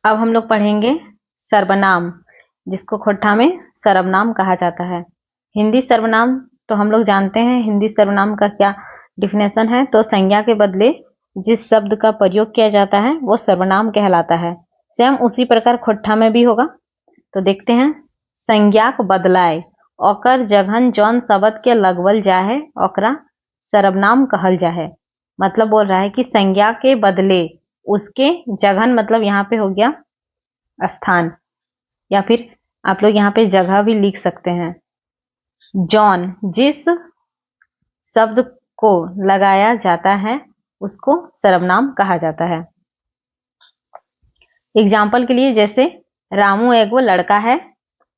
अब हम लोग पढ़ेंगे सर्वनाम, जिसको खोट्ठा में सर्वनाम कहा जाता है। हिंदी सर्वनाम तो हम लोग जानते हैं, हिंदी सर्वनाम का क्या डिफिनेशन है। तो संज्ञा के बदले जिस शब्द का प्रयोग किया जाता है वो सर्वनाम कहलाता है। सेम उसी प्रकार खोट्ठा में भी होगा। तो देखते हैं, संज्ञाक बदलाय ओकर जघन जौन शब्द के लगवल जाहे ओकरा सर्वनाम कहल जाहे। मतलब बोल रहा है कि संज्ञा के बदले उसके जघन, मतलब यहाँ पे हो गया स्थान, या फिर आप लोग यहाँ पे जगह भी लिख सकते हैं। जॉन, जिस शब्द को लगाया जाता है उसको सर्वनाम कहा जाता है। एग्जाम्पल के लिए, जैसे रामू एगो लड़का है,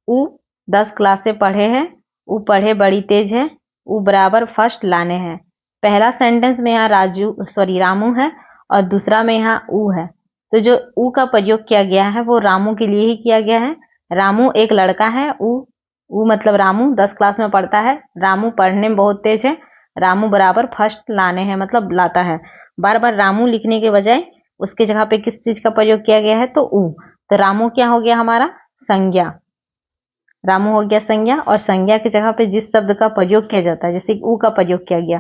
ऊ 10 क्लास से पढ़े है, ऊ पढ़े बड़ी तेज है, ऊ बराबर फर्स्ट लाने हैं। पहला सेंटेंस में यहाँ रामू है और दूसरा में यहाँ ऊ है। तो जो ऊ का प्रयोग किया गया है वो रामू के लिए ही किया गया है। रामू एक लड़का है, ऊ मतलब रामू 10 क्लास में पढ़ता है, रामू पढ़ने में बहुत तेज है, रामू बराबर फर्स्ट लाने हैं मतलब लाता है। बार बार रामू लिखने के बजाय उसके जगह पे किस चीज का प्रयोग किया गया है, तो ऊ। तो रामू क्या हो गया हमारा, संज्ञा। रामू हो गया संज्ञा, और संज्ञा की जगह पे जिस शब्द का प्रयोग किया जाता है, जैसे ऊ का प्रयोग किया गया,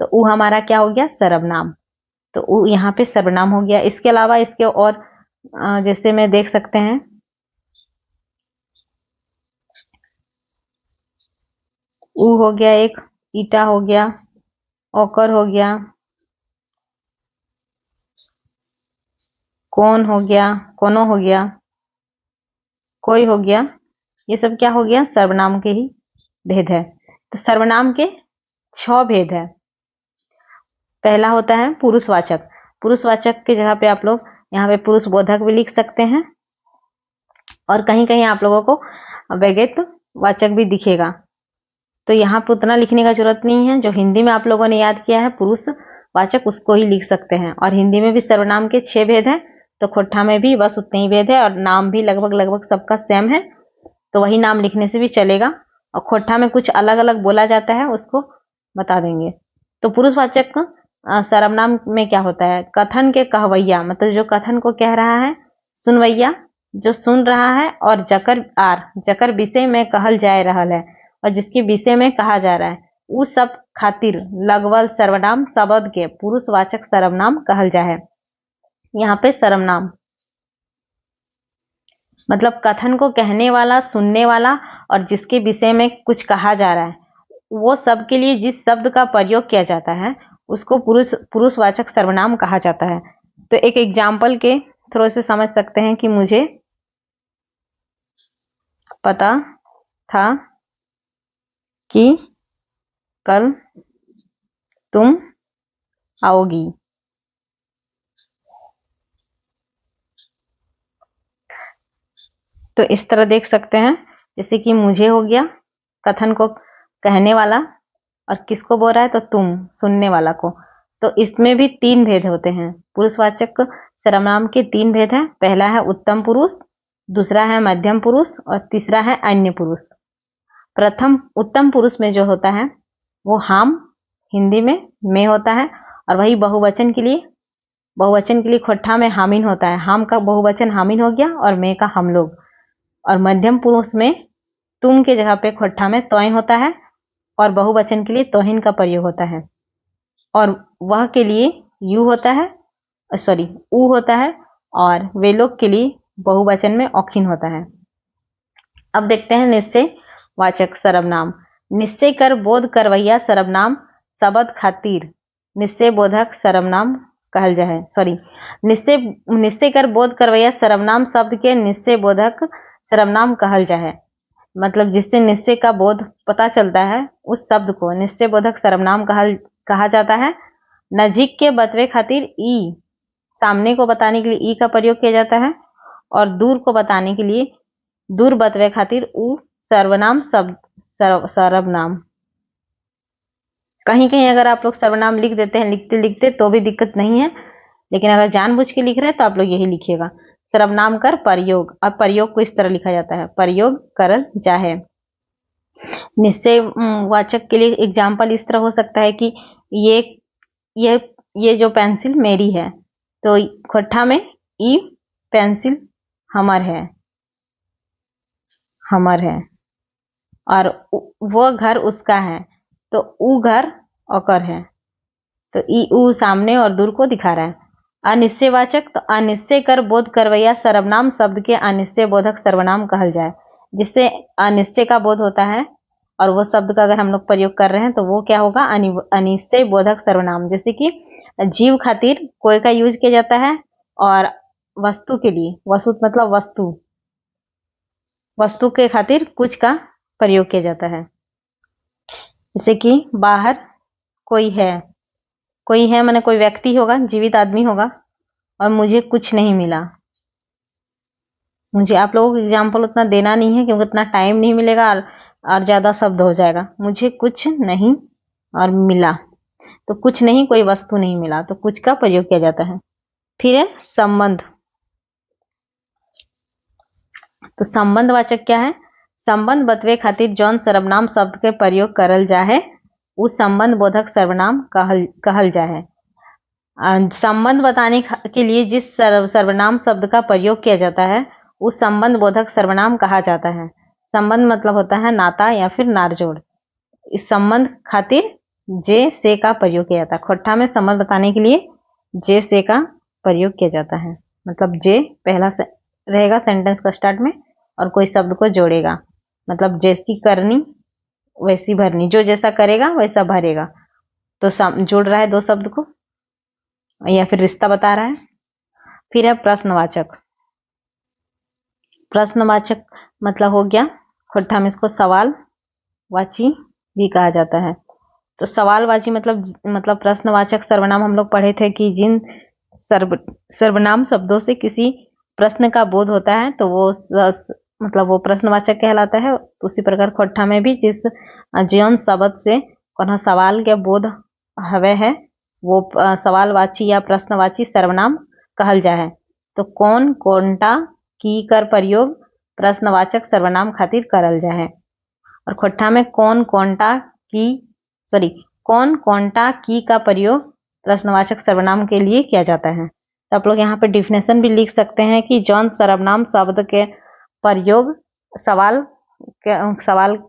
तो ऊ हमारा क्या हो गया, सर्वनाम। तो ऊ यहाँ पे सर्वनाम हो गया। इसके अलावा इसके और जैसे में देख सकते हैं, ऊ हो गया एक, ईटा हो गया, ओकर हो गया, कौन हो गया, कोनो हो गया, कोई हो गया। ये सब क्या हो गया, सर्वनाम के ही भेद है। तो सर्वनाम के 6 भेद है। पहला होता है पुरुषवाचक। पुरुषवाचक की जगह पे आप लोग यहाँ पे पुरुष बोधक भी लिख सकते हैं, और कहीं कहीं आप लोगों को वैगेत वाचक भी दिखेगा। तो यहाँ पे उतना लिखने का जरूरत नहीं है। जो हिंदी में आप लोगों ने याद किया है पुरुषवाचक, उसको ही लिख सकते हैं। और हिंदी में भी सर्वनाम के 6 भेद हैं, तो खोट्ठा में भी बस उतने ही भेद है, और नाम भी लगभग लगभग सबका सेम है, तो वही नाम लिखने से भी चलेगा। और खोट्ठा में कुछ अलग अलग बोला जाता है, उसको बता देंगे। तो पुरुषवाचक सर्वनाम में क्या होता है, कथन के कहवैया, मतलब जो कथन को कह रहा है, सुनवैया जो सुन रहा है, और जकर विषय में कहल जाए रहल है, और जिसके विषय में कहा जा रहा है, उस सब खातिर लगवल सर्वनाम शब्द के पुरुषवाचक सर्वनाम कहल जाए। यहाँ पे सर्वनाम मतलब कथन को कहने वाला, सुनने वाला, और जिसके विषय में कुछ कहा जा रहा है, वो सब के लिए जिस शब्द का प्रयोग किया जाता है उसको पुरुषवाचक सर्वनाम कहा जाता है। तो एक एग्जाम्पल के थ्रू से समझ सकते हैं कि मुझे पता था कि कल तुम आओगी। तो इस तरह देख सकते हैं, जैसे कि मुझे हो गया कथन को कहने वाला, और किसको बोल रहा है, तो तुम सुनने वाला को। तो इसमें भी 3 भेद होते हैं। पुरुषवाचक सर्वनाम के 3 भेद हैं। पहला है उत्तम पुरुष, दूसरा है मध्यम पुरुष, और तीसरा है अन्य पुरुष। प्रथम उत्तम पुरुष में जो होता है वो हाम, हिंदी में होता है, और वही बहुवचन के लिए खोट्ठा में हामिन होता है। हाम का बहुवचन हामिन हो गया, और मैं का हम लोग। और मध्यम पुरुष में तुम के जगह पे खोट्ठा में तोय होता है, और बहुवचन के लिए तोहिन का प्रयोग होता है, और वह के लिए यू होता है, ऊ होता है, और वे लोग के लिए बहुवचन में औखिन होता है। अब देखते हैं निश्चय वाचक सर्वनाम। निश्चय कर बोध करवैया सर्वनाम शब्द खातिर निश्चय बोधक सर्वनाम कहल जाए। निश्चय कर बोध करवैया सर्वनाम शब्द के निश्चय बोधक सर्वनाम कहल जाए। मतलब जिससे निश्चय का बोध पता चलता है, उस शब्द को निश्चय बोधक सर्वनाम कहा जाता है। नजीक के बतवे खातिर ई, सामने को बताने के लिए ई का प्रयोग किया जाता है, और दूर को बताने के लिए दूर बतवे खातिर ऊ सर्वनाम शब्द सर्वनाम। कहीं कहीं अगर आप लोग सर्वनाम लिख देते हैं लिखते लिखते तो भी दिक्कत नहीं है, लेकिन अगर जानबूझ के लिख रहे हैं तो आप लोग यही लिखिएगा, सर्वनाम कर प्रयोग। और प्रयोग को इस तरह लिखा जाता है, प्रयोग करल जाहे। निश्चय वाचक के लिए एग्जाम्पल इस तरह हो सकता है कि ये जो पेंसिल मेरी है, तो खोट्ठा में ई पेंसिल हमर है, हमर है। और वो घर उसका है, तो ऊ घर ओकर है। तो ई ऊ सामने और दूर को दिखा रहा है। अनिश्चयवाचक, तो अनिश्चय कर बोध करवैया सर्वनाम शब्द के अनिश्चय बोधक सर्वनाम कहल जाए। जिससे अनिश्चय का बोध होता है और वो शब्द का अगर हम लोग प्रयोग कर रहे हैं तो वो क्या होगा, अनिश्चय बोधक सर्वनाम। जैसे कि जीव खातिर कोई का यूज किया जाता है और वस्तु के लिए, वस्तु मतलब वस्तु, वस्तु के खातिर कुछ का प्रयोग किया जाता है। जैसे कि बाहर कोई है, कोई है माने कोई व्यक्ति होगा, जीवित आदमी होगा, और मुझे कुछ नहीं मिला। मुझे आप लोगों को एग्जाम्पल उतना देना नहीं है क्योंकि उतना टाइम नहीं मिलेगा और ज्यादा शब्द हो जाएगा। मुझे कुछ नहीं और मिला, तो कुछ नहीं, कोई वस्तु नहीं मिला, तो कुछ का प्रयोग किया जाता है। फिर है संबंध। तो संबंध वाचक क्या है, संबंध बतवे खातिर जौन सर्वनाम शब्द के प्रयोग करल जाए उस संबंध बोधक सर्वनाम कहल जाए। संबंध बताने के लिए जिस सर्वनाम शब्द का प्रयोग किया जाता है उस संबंध बोधक सर्वनाम कहा जाता है। संबंध मतलब होता है नाता या फिर नारजोड़। इस संबंध खातिर जे से का प्रयोग किया जाता है। खोट्ठा में संबंध बताने के लिए जे से का प्रयोग किया जाता है। मतलब जे पहला से रहेगा सेंटेंस का स्टार्ट में और कोई शब्द को जोड़ेगा। मतलब जैसी करनी वैसी भरनी, जो जैसा करेगा वैसा भरेगा। तो जोड़ रहा है दो शब्द को या फिर रिश्ता बता रहा है। फिर है प्रश्नवाचक। प्रश्नवाचक मतलब हो गया, खोट्ठा में इसको सवाल वाची भी कहा जाता है। तो सवालवाची मतलब प्रश्नवाचक सर्वनाम हम लोग पढ़े थे कि जिन सर्वनाम शब्दों से किसी प्रश्न का बोध होता है तो वो मतलब वो प्रश्नवाचक कहलाता है। उसी प्रकार खोट्ठा में भी जिस जीवन शब्द से कोनो सवाल के बोध हवे है वो सवालवाची या प्रश्नवाची सर्वनाम कहल जाए। तो कौन कोनटा की कर प्रयोग प्रश्नवाचक सर्वनाम खातिर करल जाए। और खोट्ठा में कौन कोनटा की का प्रयोग प्रश्नवाचक सर्वनाम के लिए किया जाता है। तो आप लोग यहाँ पे डिफिनेशन भी लिख सकते हैं कि जौन सर्वनाम शब्द के प्रयोग सवाल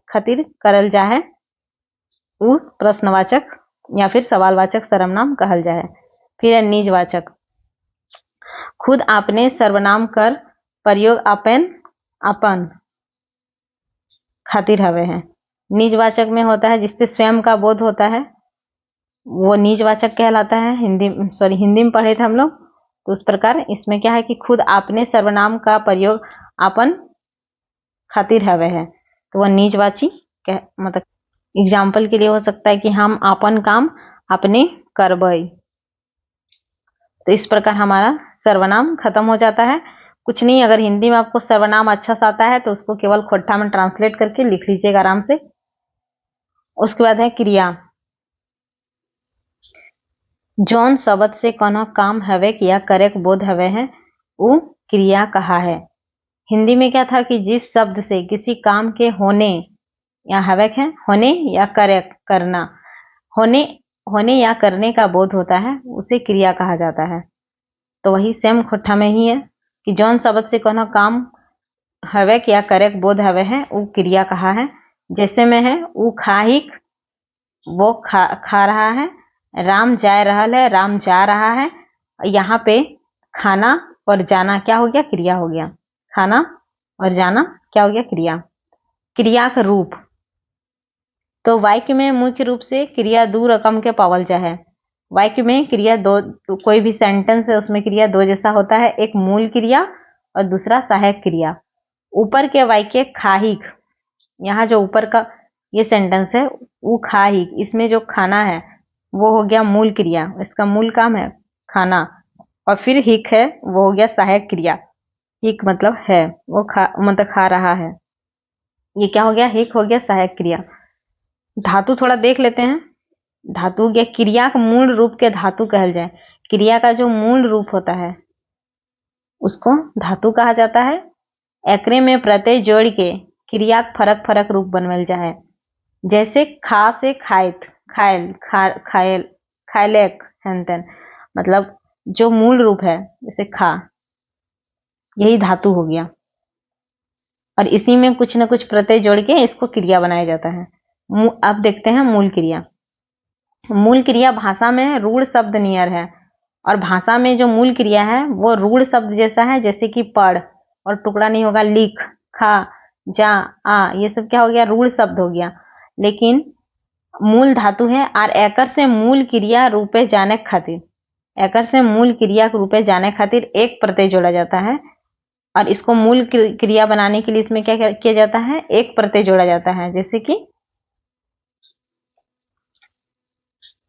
खातिर करल जाए वो प्रश्नवाचक या फिर सवालवाचक सर्वनाम कहल जाए। फिर है निजवाचक। खुद आपने सर्वनाम कर प्रयोग अपन खातिर हवे है। निजवाचक में होता है जिससे स्वयं का बोध होता है, वो निजवाचक कहलाता है। हिंदी में पढ़े थे हम लोग। तो उस प्रकार इसमें क्या है कि खुद आपने सर्वनाम का प्रयोग अपन खातिर हवे है, तो वह निजवाची मतलब एग्जाम्पल के लिए हो सकता है कि हम अपन काम अपने करबई। तो इस प्रकार हमारा सर्वनाम खत्म हो जाता है। कुछ नहीं, अगर हिंदी में आपको सर्वनाम अच्छा सा आता है तो उसको केवल खोट्ठा में ट्रांसलेट करके लिख लीजिएगा आराम से। उसके बाद है क्रिया। जौन शब्द से कोनो काम हवे या करे बोध हवे है वो क्रिया कहा है। हिंदी में क्या था कि जिस शब्द से किसी काम के होने या हवे है, होने या करना, होने या करने का बोध होता है उसे क्रिया कहा जाता है। तो वही सेम खोट्ठा में ही है कि जौन शब्द से कोनो काम हवे या करे बोध हवे है वो क्रिया कहा है। जैसे में है वो खाहिक, वो खा रहा है। राम जा रहा है, राम जा रहा है। यहाँ पे खाना और जाना क्या हो गया, क्रिया हो गया। खाना और जाना क्या हो गया, क्रिया। क्रिया का रूप। तो वाक्य में मुख्य रूप से क्रिया दो रकम के पावल जाए। वाक्य में क्रिया दो, कोई भी सेंटेंस है उसमें क्रिया दो जैसा होता है, एक मूल क्रिया और दूसरा सहायक क्रिया। ऊपर के वाक्य खाहिक, यहाँ जो ऊपर का ये सेंटेंस है वो खाहिक, इसमें जो खाना है वो हो गया मूल क्रिया, इसका मूल काम है खाना। और फिर हिक है वो हो गया सहायक क्रिया। हिक मतलब है, वो मतलब खा रहा है। ये क्या हो गया, हिक हो गया सहायक क्रिया। धातु थोड़ा देख लेते हैं। धातु हो गया क्रिया का मूल रूप के धातु कहल जाए। क्रिया का जो मूल रूप होता है उसको धातु कहा जाता है। एकरे में प्रत्यय जोड़ के क्रिया फरक फरक रूप बनवल जाए। जैसे खा से खायत, खायल, खायल, खायलेक, हेनतेन, मतलब जो मूल रूप है जैसे खा, यही धातु हो गया। और इसी में कुछ ना कुछ प्रत्यय जोड़ के इसको क्रिया बनाया जाता है। अब देखते हैं मूल क्रिया। मूल क्रिया भाषा में रूढ़ शब्द नियर है, और भाषा में जो मूल क्रिया है वो रूढ़ शब्द जैसा है, जैसे कि पढ़, और टुकड़ा नहीं होगा, लिख, खा, जा, आ, ये सब क्या हो गया, रूढ़ शब्द हो गया। लेकिन मूल धातु है, और एकर से मूल क्रिया रूपे जाने खातिर, एकर से मूल क्रिया के रूपे जाने खातिर एक प्रत्यय जोड़ा जाता है, और इसको मूल क्रिया बनाने के लिए इसमें क्या किया जाता है, एक प्रत्यय जोड़ा जाता है। जैसे कि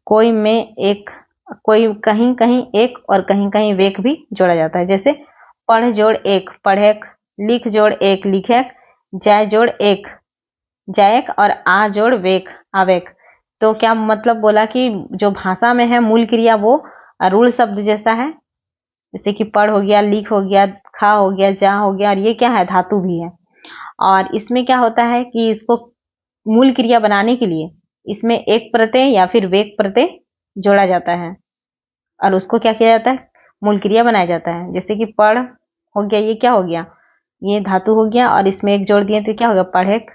कोई में एक, कोई कहीं कहीं एक, और कहीं कहीं वेक भी जोड़ा जाता है। जैसे पढ़ जोड़ एक, पढ़ेक, लिख जोड़ एक, लिखेक, जाय जोड़ एक, जायक, और आ जोड़ वेक, आवेक। तो क्या मतलब बोला कि जो भाषा में है मूल क्रिया वो रूढ़ शब्द जैसा है, जैसे कि पढ़ हो गया, लिख हो गया, खा हो गया, जा हो गया, और ये क्या है, धातु भी है। और इसमें क्या होता है कि इसको मूल क्रिया बनाने के लिए इसमें एक प्रत्यय या फिर वेक प्रत्यय जोड़ा जाता है, और उसको क्या किया जाता है, मूल क्रिया बनाया जाता है। जैसे कि पढ़ हो गया, ये क्या हो गया, ये धातु हो गया, और इसमें एक जोड़ दिए तो क्या होगा, पढ़ेक,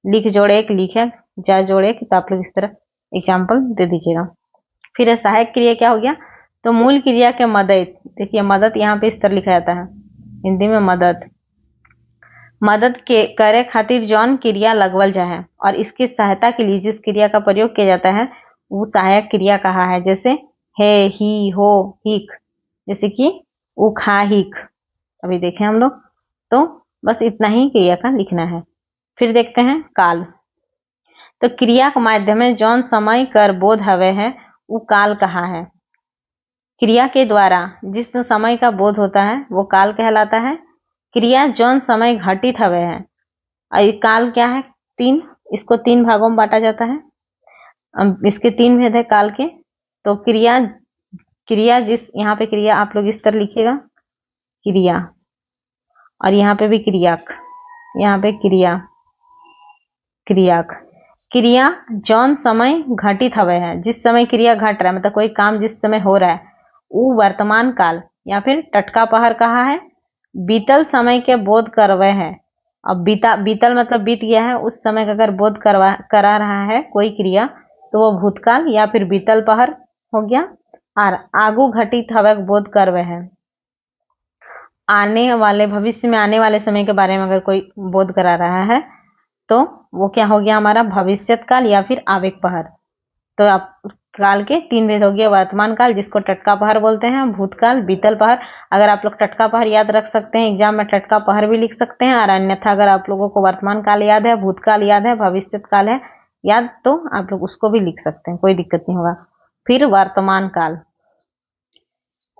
लिख जोड़ एक, लिखे, जा जोड़ एक। तो आप लोग इस तरह एग्जाम्पल दे दीजिएगा। फिर सहायक क्रिया क्या हो गया, तो मूल क्रिया के मदद, देखिए मदद यहाँ पे इस तरह लिखा जाता है हिंदी में, मदद, मदद के करे खातिर जौन क्रिया लगवल जाए, और इसकी सहायता के लिए जिस क्रिया का प्रयोग किया जाता है वो सहायक क्रिया कहा है। जैसे है, ही, हो, हिक, जैसे कि उ, खा, हिक। अभी देखें हम लोग, तो बस इतना ही क्रिया का लिखना है। फिर देखते हैं काल। तो क्रिया के माध्यम में जौन समय कर बोध हवे है वो काल कहा है। क्रिया के द्वारा जिस समय का बोध होता है वो काल कहलाता है। क्रिया जौन समय घटित हवे है, और काल क्या है, तीन, इसको तीन भागों में बांटा जाता है। इसके तीन भेद है काल के। तो क्रिया, क्रिया जिस, यहाँ पे क्रिया आप लोग इस तरह लिखिएगा, क्रिया, और यहाँ पे भी क्रियाक, यहाँ पे क्रिया, क्रियाक। क्रिया जौन समय घटित हवे है, जिस समय क्रिया घट रहा है, मतलब कोई काम जिस समय हो रहा है, वो वर्तमान काल या फिर टटका पहर कहा है। बीतल समय के बोध करवे है। अब बीतल मतलब बीत गया है, उस समय का अगर बोध करा रहा है कोई क्रिया तो वो भूतकाल या फिर बीतल पहर हो गया। और आगू घटित हवे बोध करवे है, आने वाले, भविष्य में आने वाले समय के बारे में अगर कोई बोध करा रहा है तो वो क्या हो गया, हमारा भविष्यत काल या फिर आवेग पहर। तो आप काल के तीन भेद हो गए, वर्तमान काल जिसको टटका पहर बोलते हैं, भूतकाल, बीतल पहर। अगर आप लोग टटका पहर याद रख सकते हैं, एग्जाम में टटका पहर भी लिख सकते हैं, और अन्यथा अगर आप लोगों को वर्तमान काल याद है, भूतकाल याद है, भविष्यत काल है याद, तो आप लोग उसको भी लिख सकते हैं, कोई दिक्कत नहीं होगा। फिर वर्तमान काल,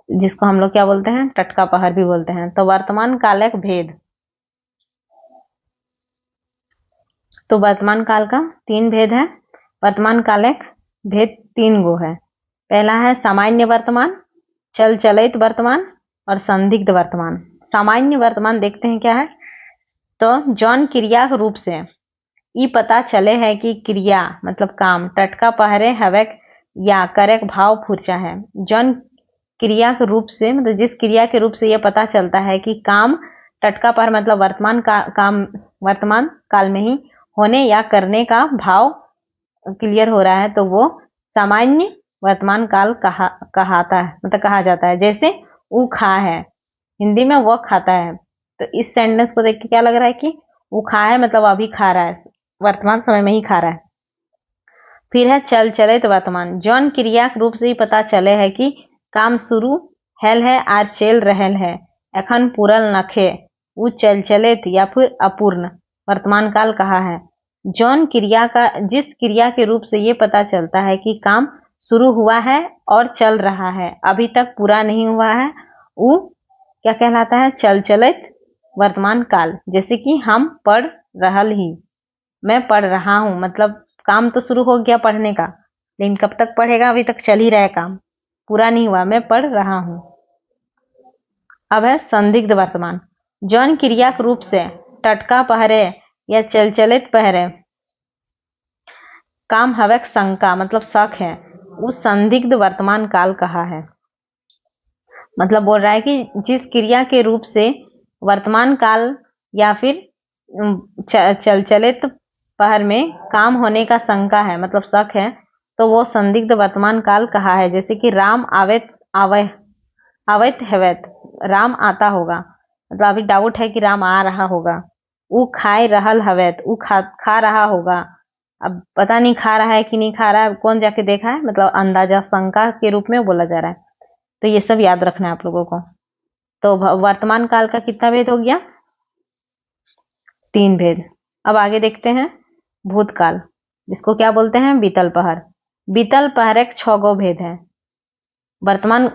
जिसको हम लोग क्या बोलते हैं, टटका पहर भी बोलते हैं। तो वर्तमान काल एक भेद, तो वर्तमान काल का तीन भेद है। वर्तमान काल एक भेद तीन गो है। पहला है सामान्य वर्तमान, चल चलित वर्तमान, और संदिग्ध वर्तमान। सामान्य वर्तमान देखते हैं क्या है, तो जौन क्रिया के रूप से ये पता चले है कि क्रिया मतलब काम टटका पहरे हवे या करेक भाव फूर्चा है। जौन क्रिया के रूप से, मतलब जिस क्रिया के रूप से यह पता चलता है कि काम टटका पहर मतलब वर्तमान का काम वर्तमान काल में ही होने या करने का भाव क्लियर हो रहा है, तो वो सामान्य वर्तमान काल कहाता है, मतलब कहा जाता है। जैसे वो खा है, हिंदी में वो खाता है, तो इस सेंटेंस को देख के क्या लग रहा है कि वो खा है मतलब अभी खा रहा है, वर्तमान समय में ही खा रहा है। फिर है चल चलित वर्तमान, जौन क्रिया के रूप से ही पता चले है कि काम शुरू हैल है और चल रहल है, एखन पूरल नखे, वो चल चलित या फिर अपूर्ण वर्तमान काल कहा है। जौन क्रिया का, जिस क्रिया के रूप से ये पता चलता है कि काम शुरू हुआ है और चल रहा है, अभी तक पूरा नहीं हुआ है, वो क्या कहलाता है, चल चलित वर्तमान काल। जैसे कि हम पढ़ रहल ही, मैं पढ़ रहा हूं, मतलब काम तो शुरू हो गया पढ़ने का, लेकिन कब तक पढ़ेगा, अभी तक चल ही रहा है काम, पूरा नहीं हुआ, मैं पढ़ रहा हूं। अब है संदिग्ध वर्तमान, जौन क्रिया के रूप से टटका पहरे या चलचलित पहरे काम हवक शंका मतलब शक है, उस संदिग्ध वर्तमान काल कहा है। मतलब बोल रहा है कि जिस क्रिया के रूप से वर्तमान काल या फिर चलित पहर में काम होने का शंका है, मतलब शक है, तो वो संदिग्ध वर्तमान काल कहा है। जैसे कि राम आवैत हैवैत, राम आता होगा, मतलब अभी डाउट है कि राम आ रहा होगा। ऊ खाए रहल हवैत, ऊ खा रहा होगा। अब पता नहीं खा रहा है कि नहीं खा रहा है, कौन जाके देखा है, मतलब अंदाजा शंका के रूप में बोला जा रहा है। तो ये सब याद रखना है आप लोगों को। तो वर्तमान काल का कितना भेद हो गया? 3 भेद। अब आगे देखते हैं भूतकाल, जिसको क्या बोलते हैं? बीतल पहर। बीतल पहर एक 6 गो भेद है। वर्तमान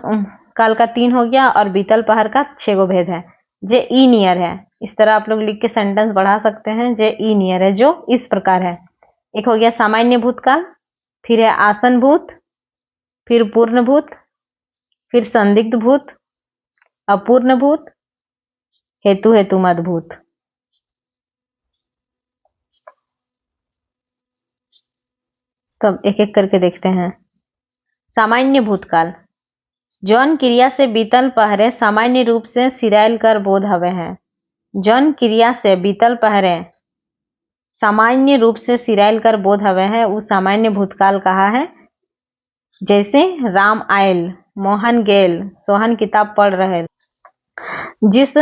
काल का 3 हो गया और बीतल पहर का 6 गो भेद है। जे ई नियर है, इस तरह आप लोग लिख के सेंटेंस बढ़ा सकते हैं। जे ई नियर है, जो इस प्रकार है। एक हो गया सामान्य भूतकाल, फिर है आसन भूत, फिर पूर्ण भूत, फिर संदिग्ध भूत, अपूर्ण भूत, हेतु हेतु मद भूत। तब एक एक करके देखते हैं। सामान्य भूतकाल, जौन क्रिया से बीतल पहरे सामान्य रूप से सिरायल कर बोध हवे हैं। जौन क्रिया से बीतल पहरे सामान्य रूप से सिरायल कर बोध हवे है, वो सामान्य भूतकाल कहा है। जैसे राम आयल, मोहन गेल, सोहन किताब पढ़ रहे। जिस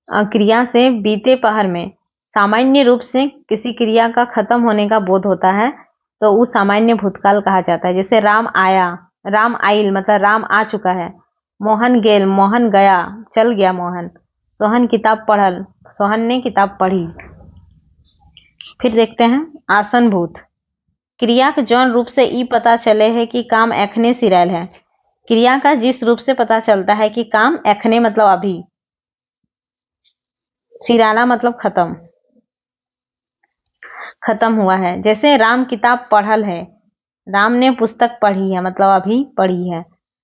क्रिया से बीते पहर में सामान्य रूप से किसी क्रिया का खत्म होने का बोध होता है, तो वो सामान्य भूतकाल कहा जाता है। जैसे राम आया, राम आइल, मतलब राम आ चुका है। मोहन गेल, मोहन गया, चल गया मोहन। सोहन किताब पढ़ल, सोहन ने किताब पढ़ी। फिर देखते हैं आसन भूत, क्रिया के जौन रूप से ई पता चले है कि काम एखने सिरायल है। क्रिया का जिस रूप से पता चलता है कि काम एखने मतलब अभी, सिराना मतलब खत्म हुआ है। जैसे राम किताब पढ़ल है, राम ने पुस्तक पढ़ी है, मतलब अभी पढ़ी है।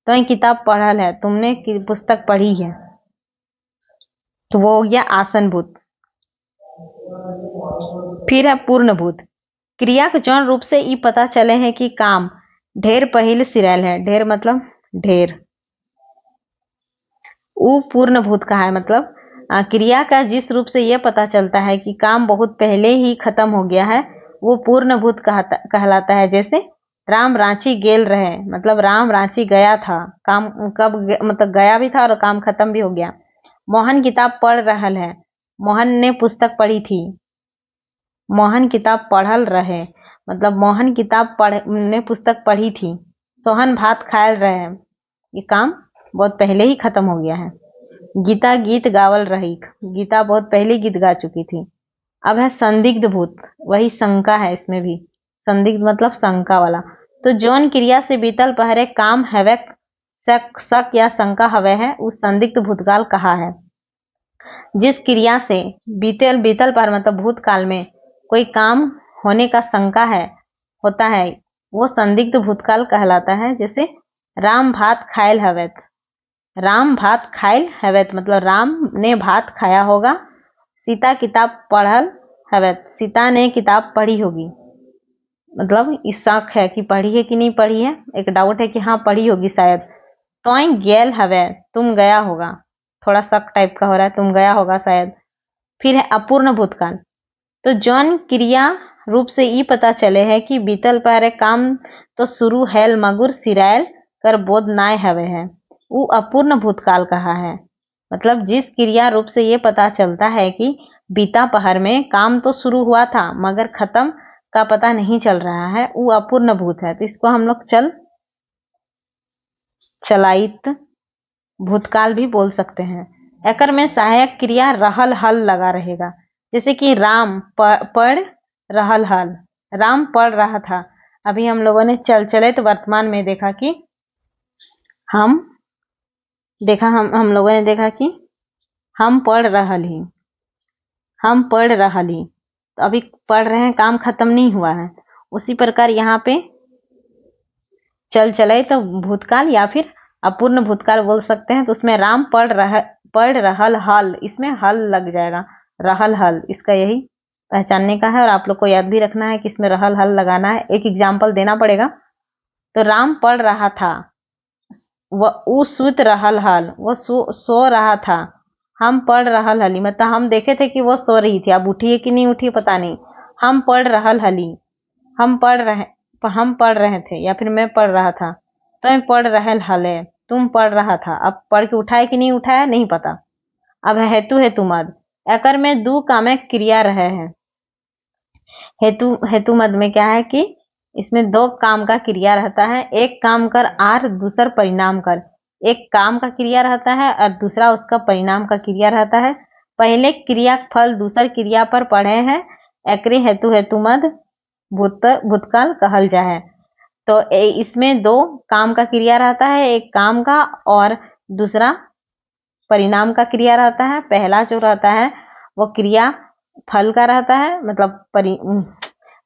तो ये किताब पढ़ल है, तुमने पुस्तक पढ़ी है, तो वो हो गया आसन भूत। फिर है पूर्ण भूत, क्रिया के जौन रूप से ई पता चले है कि काम ढेर पहले सिरायल है। ढेर मतलब ढेर, वो पूर्ण भूत कहा है। मतलब क्रिया का जिस रूप से यह पता चलता है कि काम बहुत पहले ही खत्म हो गया है, वो पूर्ण भूत कहलाता है। जैसे राम रांची गेल रहे, मतलब राम रांची गया था। काम कब मतलब गया भी था और काम खत्म भी हो गया। मोहन किताब पढ़ रहल है, मोहन ने पुस्तक पढ़ी थी। मोहन किताब पढ़ल रहे, मतलब मोहन किताब ने पुस्तक पढ़ी थी। सोहन भात खायल रहे, ये काम बहुत पहले ही खत्म हो गया है। गीता गीत गावल रही, गीता बहुत पहले गीत गा चुकी थी। अब है संदिग्ध भूत, वही शंका है इसमें भी। संदिग्ध मतलब शंका वाला। तो जौन क्रिया से बीतल पहरे काम हवे शक या शंका हवे है, उस संदिग्ध भूतकाल कहा है। जिस क्रिया से बीतल पहर मतलब भूतकाल में कोई काम होने का शंका है होता है, वो संदिग्ध भूतकाल कहलाता है। जैसे राम भात खायल हवेत, राम भात खायल हवेत मतलब राम ने भात खाया होगा। सीता किताब पढ़ल हवेत, सीता ने किताब पढ़ी होगी। मतलब इस शक है कि पढ़ी है कि नहीं पढ़ी है, एक डाउट है कि हाँ पढ़ी होगी शायद। तो गेल हवे, तुम गया होगा, थोड़ा शक टाइप का हो रहा है, तुम गया होगा शायद। फिर है अपूर्ण भूतकाल, तो जौन क्रिया रूप से ई पता चले है कि बीतल पहरे काम तो शुरू हैल मगुर सिरायल कर बोध नाय हवे है, वो अपूर्ण भूतकाल कहा है। मतलब जिस क्रिया रूप से ये पता चलता है कि बीता पहर में काम तो शुरू हुआ था मगर खत्म का पता नहीं चल रहा है, वो अपूर्ण भूत है। तो इसको हम लोग चलायित भूतकाल भी बोल सकते हैं। एकर में सहायक क्रिया रहल हल लगा रहेगा। जैसे कि राम पढ़ रहल हल, राम पढ़ रहा था। अभी हम लोगों ने चलित वर्तमान में देखा कि हम लोगों ने देखा कि हम पढ़ रहल ही, हम पढ़ रहल ही, तो अभी पढ़ रहे हैं, काम खत्म नहीं हुआ है। उसी प्रकार यहाँ पे चलित भूतकाल या फिर अपूर्ण भूतकाल बोल सकते हैं। तो उसमें राम पढ़ रहल हल, इसमें हल लग जाएगा, रहल हल, इसका यही पहचानने का है। और आप लोग को याद भी रखना है कि इसमें रहल हल लगाना है। एक एग्जाम्पल देना पड़ेगा। तो राम पढ़ रहा था, वो सुत रहल हल, वो सो रहा था। हम पढ़ रहल हली, मतलब हम देखे थे कि वो सो रही थी, अब उठी है कि नहीं उठी पता नहीं। हम पढ़ रहल हली, हम पढ़ रहे थे, या फिर मैं पढ़ रहा था। तुम पढ़ रहल हले, तुम पढ़ रहा था। अब पढ़ के उठाए कि नहीं उठाया नहीं पता। अब हेतु हेतु मद, एकर में दो कामक क्रिया रहे हैं। हेतु हेतु मद में क्या है कि इसमें दो काम का क्रिया रहता है, एक काम कर आर दूसर परिणाम कर। एक काम का क्रिया रहता है और दूसरा उसका परिणाम का क्रिया रहता है। पहले क्रिया फल दूसर क्रिया पर पढ़े हैं, एकरे हेतु हेतु मद भूतकाल कहल जाए। तो इसमें दो काम का क्रिया रहता है, एक काम का और दूसरा परिणाम का क्रिया रहता है। पहला जो रहता है वो क्रिया फल का रहता है, मतलब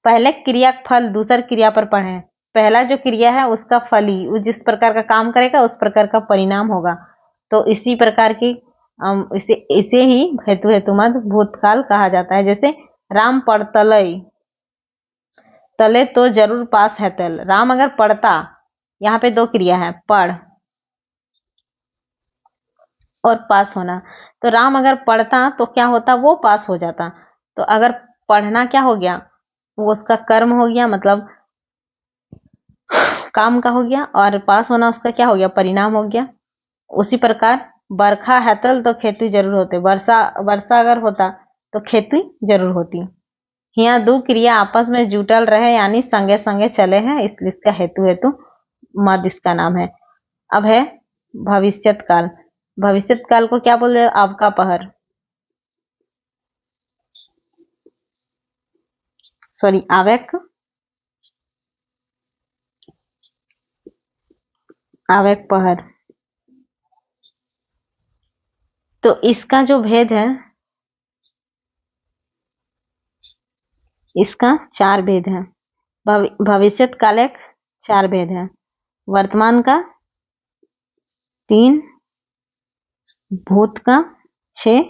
पहले क्रिया फल दूसर क्रिया पर पढ़े। पहला जो क्रिया है उसका फल ही, वो जिस प्रकार का काम करेगा उस प्रकार का परिणाम होगा। तो इसी प्रकार की इसे ही हेतु हेतुमद भूतकाल कहा जाता है। जैसे राम पढ़तलई, तले तो जरूर पास है तल। राम अगर पढ़ता, यहाँ पे दो क्रिया है, पढ़ और पास होना। तो राम अगर पढ़ता तो क्या होता, वो पास हो जाता। तो अगर पढ़ना क्या हो गया, वो उसका कर्म हो गया, मतलब काम का हो गया, और पास होना उसका क्या हो गया, परिणाम हो गया। उसी प्रकार बरखा हैतल तो खेती जरूर होते, वर्षा वर्षा अगर होता तो खेती जरूर होती। यहाँ दो क्रिया आपस में जुटल रहे, यानी संगे संगे चले हैं, इसलिए इसका हेतु हेतु मद इसका नाम है। अब है भविष्यत काल। भविष्यत काल को क्या बोल रहे, आपका पहर, सॉरी आवेक आवेक पहर। तो इसका जो भेद है, इसका चार भेद है। भविष्यत कालिक चार भेद है, वर्तमान का 3, भूत का 6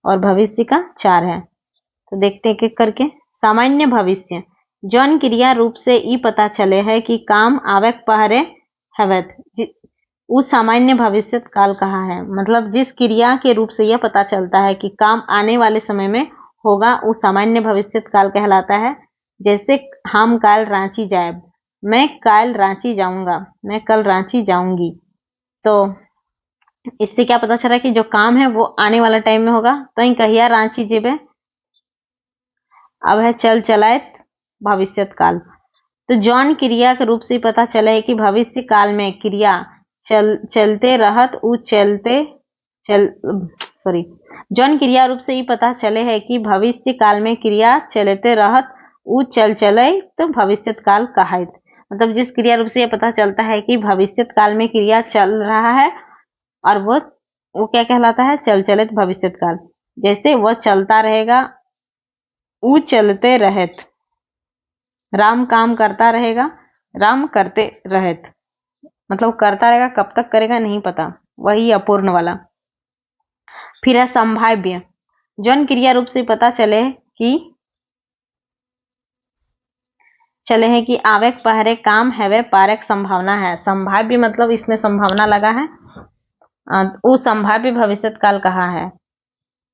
और भविष्य का 4 है। तो देखते हैं एक करके। सामान्य भविष्य, जौन क्रिया रूप से ई पता चले है कि काम आवेक पहरे हवत, उस सामान्य भविष्य काल कहा है। मतलब जिस क्रिया के रूप से यह पता चलता है कि काम आने वाले समय में होगा, उस सामान्य भविष्य काल कहलाता है। जैसे हम कल रांची जाए, मैं कल रांची जाऊंगा, मैं कल रांची जाऊंगी। तो इससे क्या पता चला कि जो काम है वो आने वाला टाइम में होगा। तो कहिया रांची जेबे। अब है चल चलायत भविष्यत काल। तो जौन क्रिया के रूप से पता चला है कि भविष्य काल में क्रिया चलते रहत उ जौन क्रिया रूप से ये पता चले है कि भविष्य काल में क्रिया चलते रहत उ चले तो भविष्य काल कहाइत। मतलब जिस क्रिया रूप से यह पता चलता है कि भविष्य काल में क्रिया चल रहा है, और वो क्या कहलाता है, चल चलित भविष्य काल। जैसे वह चलता रहेगा, उ चलते रहत। राम काम करता रहेगा, राम करते रहत। मतलब करता रहेगा, कब तक करेगा नहीं पता, वही अपूर्ण वाला। फिर है संभाव्य, जौन क्रिया रूप से पता चले कि आवेक पहरे काम हैवे पारक संभावना है। संभाव्य मतलब इसमें संभावना लगा है, वो संभाव्य भविष्य काल कहा है।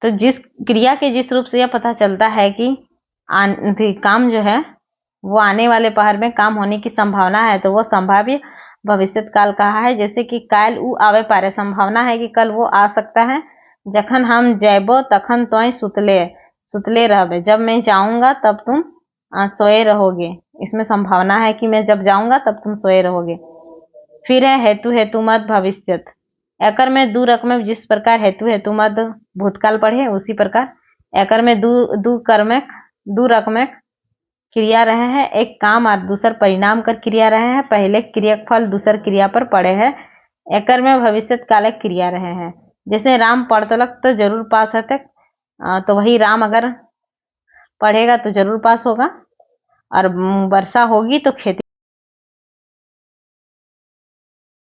तो जिस क्रिया के जिस रूप से यह पता चलता है कि काम जो है वो आने वाले पहर में काम होने की संभावना है, तो वो संभाव्य भविष्य काल कहा है। जैसे कि कल उ आवे पारे, संभावना है कि कल वो आ सकता है। जखन हम जैबो तखन तोय सुतले रहबे, जब मैं जाऊंगा तब तुम सोए रहोगे। इसमें संभावना है कि मैं जब जाऊंगा तब तुम सोए रहोगे। फिर है हेतु हेतु मद भविष्यत। एकर में दो रकम, जिस प्रकार हेतु हेतु मद भूतकाल पढ़े उसी प्रकार एकर में दो रकम क्रिया रहे हैं। एक काम और दूसर परिणाम कर क्रिया रहे हैं। पहले क्रिया फल दूसर क्रिया पर पड़े हैं। एकर में भविष्य काल क्रिया रहे हैं। जैसे राम पढ़तलक तो जरूर पास है तक, तो वही राम अगर पढ़ेगा तो जरूर पास होगा, और वर्षा होगी तो खेती